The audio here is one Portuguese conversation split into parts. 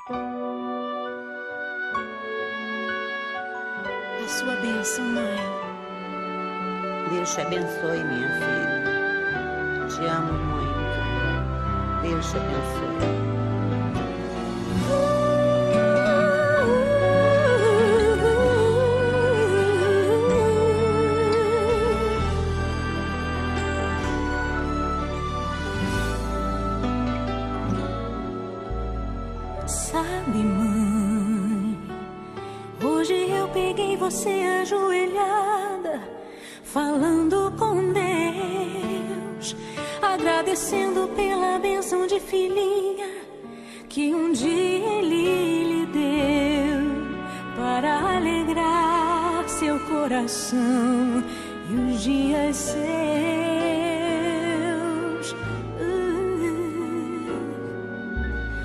A sua bênção, mãe. Deus te abençoe, minha filha. Te amo muito. Deus te abençoe. Sabe, mãe, hoje eu peguei você ajoelhada, falando com Deus, agradecendo pela bênção de filhinha que um dia Ele lhe deu, para alegrar seu coração e os dias seus.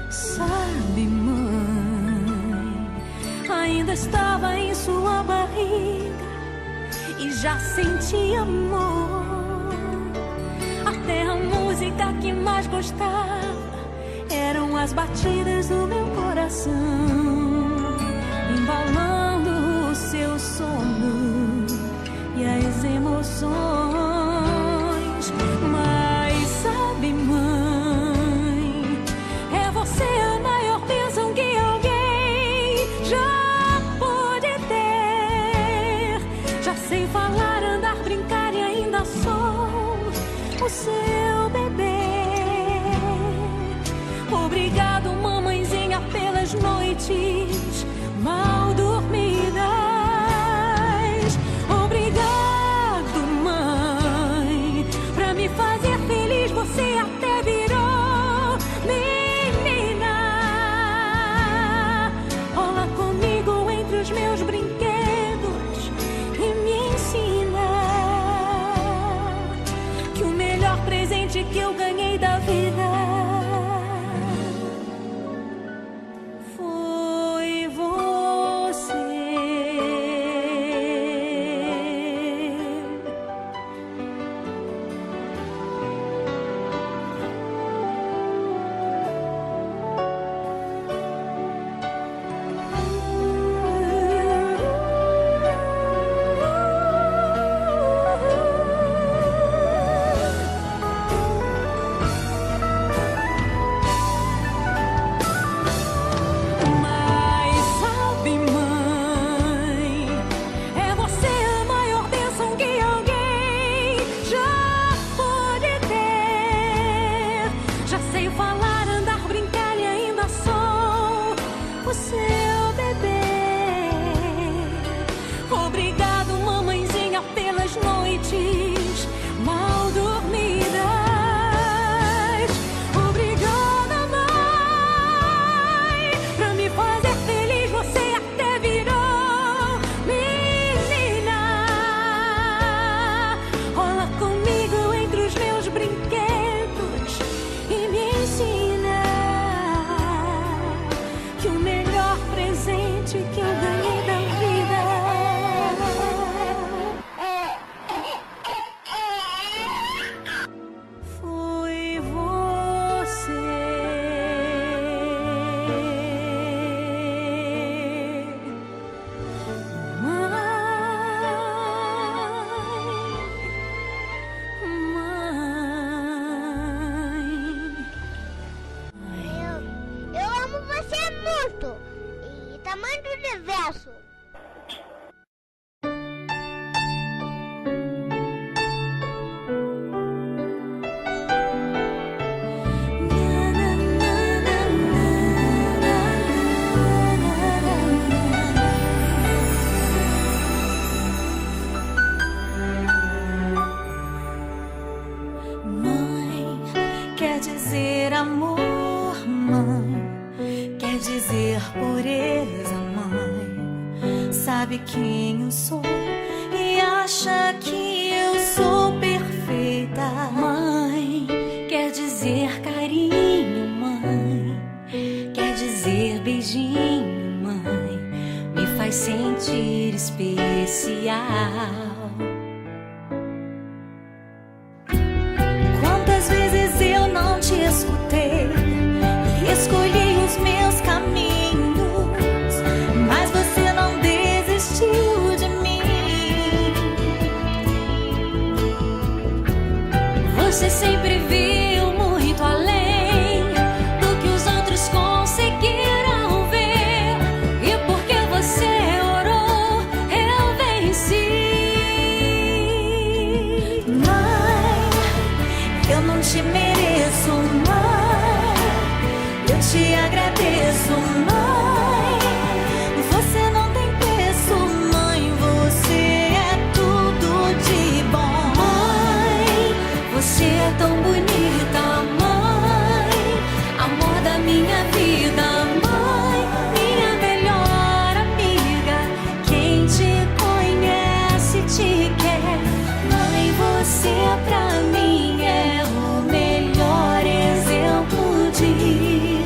Sabe, mãe, ainda estava em sua barriga e já sentia amor. Até a música que mais gostava eram as batidas do meu coração, embalando o seu sono e as emoções. Mas sabe, mãe, é você a maior bênção que alguém já pôde ter. Já sei falar, andar, brincar e ainda sou o seu bebê. Obrigado, mamãezinha, pelas noites mal dormidas. Obrigado, mãe, pra me fazer feliz. Você até virou menina. Rola comigo entre os meus brinquedos e me ensina que o melhor presente que eu ganhei da vida foi você. Mas sabe, mãe, é você a maior bênção que alguém já pôde ter. Já sei falar, andar, brincar e ainda sou o seu bebê. Obrigado, mamãezinha, pelas noites mal dormidas. Obrigada, mãe, pra me fazer feliz. Você até virou menina. Rola comigo entre os meus brinquedos e me ensina que o melhor presente que eu ganhei da vida foi você, mãe. Eu amo você muito. E tamanho do universo. Mãe, quer dizer amor, mãe, quer dizer pureza, mãe. Sabe quem eu sou e acha que eu sou perfeita, mãe. Quer dizer carinho, mãe, quer dizer beijinho, mãe. Me faz sentir especial. Quantas vezes eu não te escutei e escolhi os meus caminhos. isso, mãe. Você não tem preço, mãe. Você é tudo de bom, mãe. Você é tão bonita, mãe. Amor da minha vida, mãe. Minha melhor amiga. Quem te conhece te quer. Mãe, você pra mim é o melhor exemplo de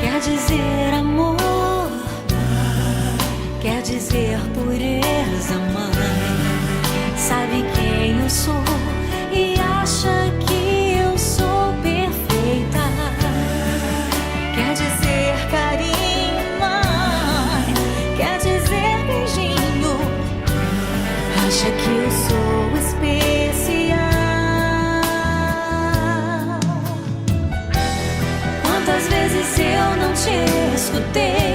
quer dizer amor, quer dizer pureza, mãe. Sabe quem eu sou e acha que eu sou perfeita. Quer dizer carinho, mãe. Quer dizer beijinho. Acha que eu sou especial. Quantas vezes eu não te escutei